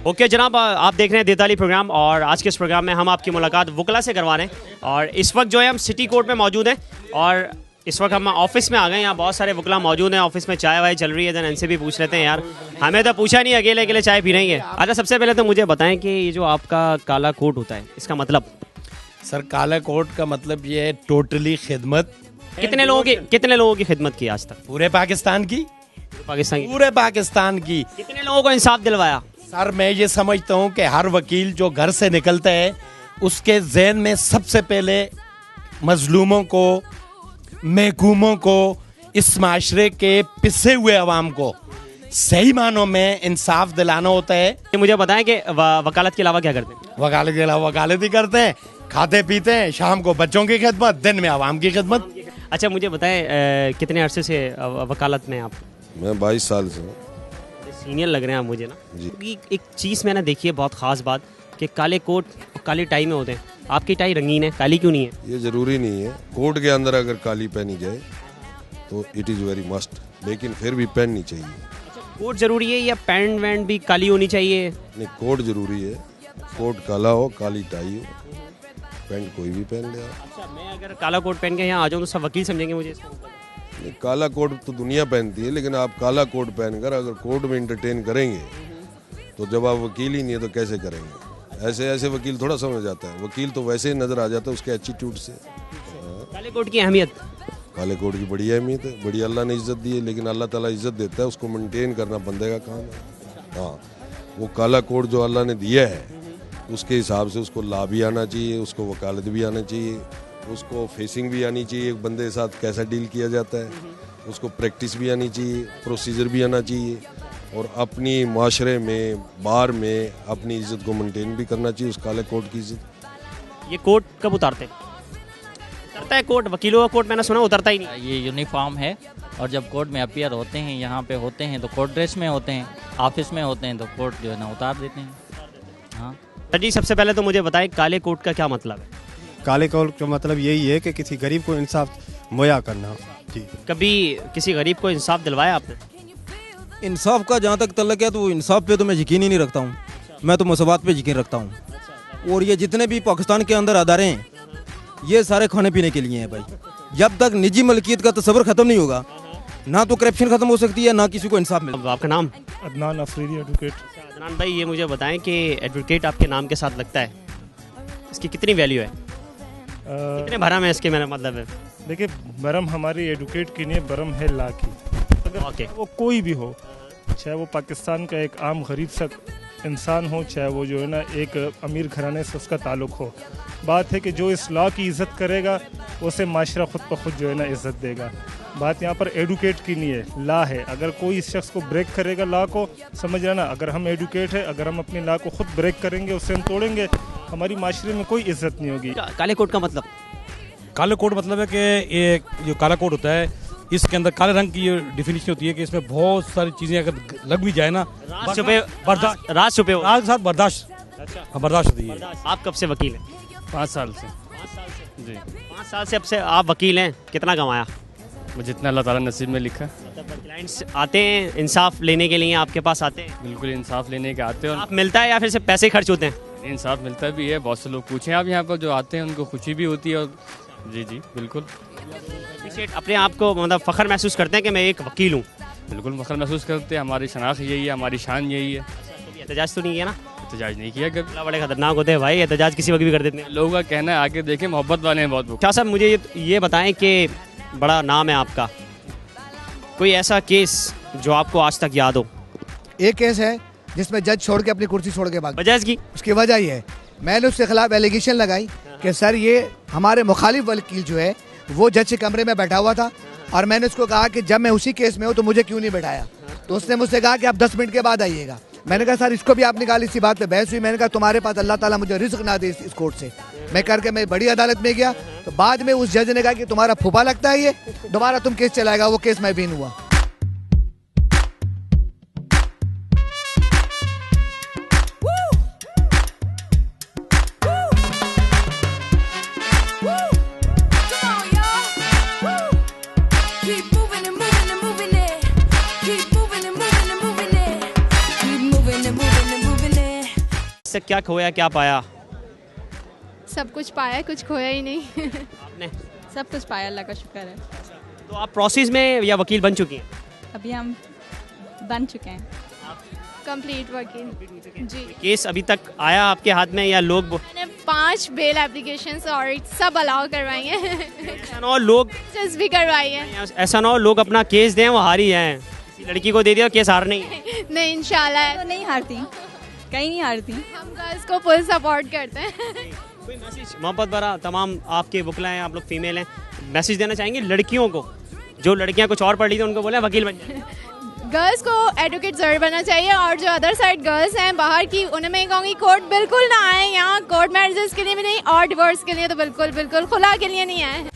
Okay जनाब, आप देख रहे हैं देताली प्रोग्राम और आज के इस प्रोग्राम में हम आपकी मुलाकात वकला से करवा रहे हैं। और इस वक्त जो है हम सिटी कोर्ट में मौजूद हैं और इस वक्त हम ऑफिस में आ गए। यहाँ बहुत सारे वकला मौजूद हैं, ऑफिस में चाय वाय चल रही है। इनसे भी पूछ लेते हैं यार, हमें तो पूछा नहीं, अकेले अकेले चाय पी रही है। अच्छा, सबसे पहले तो मुझे बताएं कि ये जो आपका काला कोट होता है इसका मतलब? सर काला कोट का मतलब ये है टोटली खिदमत। कितने लोगों की खिदमत की आज तक? पूरे पाकिस्तान की। पूरे पाकिस्तान की। कितने लोगों को इंसाफ दिलवाया? सर मैं ये समझता हूँ कि हर वकील जो घर से निकलता है उसके ज़हन में सबसे पहले मजलूमों को, महकूमों को, इस माशरे के पिसे हुए अवाम को सही मानों में इंसाफ दिलाना होता है। मुझे बताएं कि वकालत के अलावा क्या करते हैं? वकालत के अलावा वकालत ही करते हैं, खाते पीते हैं, शाम को बच्चों की खिदमत, दिन में अवाम की खिदमत। अच्छा मुझे बताएं कितने अरसे से वकालत में आप? मैं 22 साल से हूँ। सीनियर लग रहे हैं आप मुझे ना। जी। एक चीज़ मैंने देखी है बहुत ख़ास बात कि काले कोट और काली टाई में होते हैं। आपकी टाई रंगीन है, काली क्यों नहीं है? ये ज़रूरी नहीं है, कोर्ट के अंदर अगर काली पहनी जाए तो इट इज़ वेरी मस्ट, लेकिन फिर भी पहननी चाहिए। कोट ज़रूरी है या पैंट वैंट भी काली होनी चाहिए? नहीं, कोट ज़रूरी है। कोट काला हो, काली टाई हो, पैंट कोई भी पहन ले। अच्छा, मैं अगर काला कोट पहन के यहाँ आ जाऊँ तो सब वकील समझेंगे मुझे? नहीं, काला कोट तो दुनिया पहनती है, लेकिन आप काला कोट पहनकर अगर कोर्ट में इंटरटेन करेंगे तो जब आप वकील ही नहीं है तो कैसे करेंगे? ऐसे वकील थोड़ा समझ आता है। वकील तो वैसे ही नज़र आ जाता है उसके एटीट्यूड से। काले कोट की अहमियत? काले कोट की बड़ी अहमियत है, बड़ी अल्लाह ने इज्जत दी है, लेकिन अल्लाह ताला इज्जत देता है, उसको मेंटेन करना बंदे का काम है। हाँ, वो काला कोट जो अल्लाह ने दिया है उसके हिसाब से उसको ला भी आना चाहिए, उसको वकालत भी आना चाहिए, उसको फेसिंग भी आनी चाहिए, एक बंदे के साथ कैसा डील किया जाता है, उसको प्रैक्टिस भी आनी चाहिए, प्रोसीजर भी आना चाहिए, और अपनी माशरे में, बार में अपनी इज्जत को मेंटेन भी करना चाहिए, उस काले कोट की इज्जत। ये कोट कब उतारते हैं? उतरता है कोट? वकीलों का कोट मैंने सुना उतरता ही नहीं। ये यूनिफॉर्म है और जब कोर्ट में अपीयर होते हैं, यहाँ पे होते हैं तो कोर्ट ड्रेस में होते हैं, ऑफिस में होते हैं तो कोट जो है ना उतार देते हैं। हाँ जी, सबसे पहले तो मुझे बताएं काले कोट का क्या मतलब है? काले कोट का मतलब यही है कि किसी गरीब को इंसाफ मुहैया करना। जी। कभी किसी गरीब को इंसाफ दिलवाया आपने? इंसाफ का जहाँ तक तल्लक है तो वो इंसाफ पे तो मैं यकीन ही नहीं रखता हूँ, मैं तो मसवात पे यकीन रखता हूँ। और ये जितने भी पाकिस्तान के अंदर अदारे हैं ये सारे खाने पीने के लिए हैं भाई। जब तक निजी मलकियत का तस्वर ख़त्म नहीं होगा ना तो करप्शन ख़त्म हो सकती है, ना किसी को इंसाफ मिलेगा। आपका नाम? अदनान अफरीदी, एडवोकेट। अदनान भाई, ये मुझे बताएं कि एडवोकेट आपके नाम के साथ लगता है, इसकी कितनी वैल्यू है? कितने भरम है इसके? मेरा मतलब है देखिए, भरम हमारी एडवोकेट की नहीं है, भरम है ला की। अगर वो कोई भी हो, चाहे वो पाकिस्तान का एक आम गरीब सा इंसान हो, चाहे वो जो है ना एक अमीर घराने से उसका ताल्लुक हो, बात है कि जो इस लॉ की इज़्ज़त करेगा उसे माशरा खुद ब खुद जो है ना इज़्ज़त देगा। बात यहाँ पर एडवोकेट की नहीं है, ला है। अगर कोई इस शख्स को ब्रेक करेगा लॉ को, समझ रहे ना, अगर हम एडवोकेट है, अगर हम अपनी लॉ को खुद ब्रेक करेंगे, उससे हम तोड़ेंगे, हमारी माशरे में कोई इज़्ज़त नहीं होगी। काले कोट का मतलब? काले कोट मतलब है कि ये जो काला कोट होता है इसके अंदर काले रंग की डिफिनेशन होती है कि इसमें बहुत सारी चीज़ें अगर लग भी जाए ना, राज छुपे हो, राज के साथ बर्दाश्त। अच्छा, बर्दाश्त होती है। आप कब से वकील हैं? 5 साल से। जी। 5 साल से अब से आप वकील हैं, कितना कमाया? मुझे जितना अल्लाह ताला नसीब में लिखा। क्लाइंट्स आते हैं इंसाफ लेने के लिए, आपके पास आते हैं? बिल्कुल इंसाफ लेने के आते हैं। आप मिलता है या फिर सिर्फ पैसे खर्च होते हैं? इंसाफ मिलता भी है, बहुत से लोग पूछें आप यहाँ पर जो आते हैं उनको खुशी भी होती है। और जी जी बिल्कुल अपने आप को मतलब फ़ख्र महसूस करते हैं कि मैं एक वकील हूँ? बिल्कुल फ़ख्र महसूस करते हैं, हमारी शनाख्त यही है, हमारी शान यही है। एहतजाज तो नहीं किया ना? एहतजाज नहीं किया कभी। बड़े खतरनाक होते हैं भाई, एहतजाज किसी वक्त भी कर देते हैं। लोगों का कहना है आगे देखें, मोहब्बत वाले हैं बहुत। क्या साहब, मुझे ये बताएं कि बड़ा नाम है आपका, कोई ऐसा केस जो आपको आज तक याद हो? एक केस है जिसमें जज छोड़ के अपनी कुर्सी छोड़ के भाग। वजह की? उसकी वजह ये है, मैंने उसके खिलाफ एलिगेशन लगाई कि सर ये हमारे मुखालिफ वकील जो है वो जज के कमरे में बैठा हुआ था, और मैंने उसको कहा कि जब मैं उसी केस में हूँ तो मुझे क्यों नहीं बैठाया। तो उसने मुझसे कहा कि आप 10 मिनट के बाद आइएगा। मैंने कहा सर इसको भी आप निकाल। इसी बात पे बहस हुई। मैंने कहा तुम्हारे पास अल्लाह ताला मुझे रिज़्क ना दे इस कोर्ट से। मैं करके मैं बड़ी अदालत में गया तो बाद में उस जज ने कहा कि तुम्हारा फूफा लगता है ये, दोबारा तुम केस चलाएगा। वो केस में भी नहीं हुआ। Keep moving and moving and moving it. Keep moving and moving and moving it. क्या खोया क्या पाया? सब कुछ पाया, कुछ खोया ही नहीं। आपने? सब कुछ पाया, अल्लाह का शुक्र है। तो आप प्रोसेस में या वकील बन चुकी हैं? अभी हम बन चुके हैं, कंप्लीट वकील जी। केस अभी तक आया आपके हाथ में या लोग मैंने 5 बेल एप्लीकेशंस और सब अलाउ करवाई हैं। ऐसा ना हो लोग जज भी करवाई है। ऐसा ना हो लोग अपना केस दें वो हारी जाएं, किसी लड़की को दे दिया केस हार नहीं है। नहीं, इंशाल्लाह तो नहीं हारती, कहीं नहीं हारती। हम गर्ल्स को फुल सपोर्ट करते हैं। कोई मैसेज मोहब्बत भरा तमाम आपके वकला हैं, आप लोग फीमेल हैं, मैसेज देना चाहेंगे लड़कियों को जो लड़कियां कुछ और पढ़ ली थी उनको बोले वकील बन जाए? गर्ल्स को एडवोकेट जरूर बनना चाहिए, और जो अदर साइड गर्ल्स हैं बाहर की उन्हें मैं कहूँगी कोर्ट बिल्कुल ना आए यहाँ, कोर्ट मैरिजेस के लिए भी नहीं और डिवोर्स के लिए तो बिल्कुल बिल्कुल खुला के लिए नहीं आए।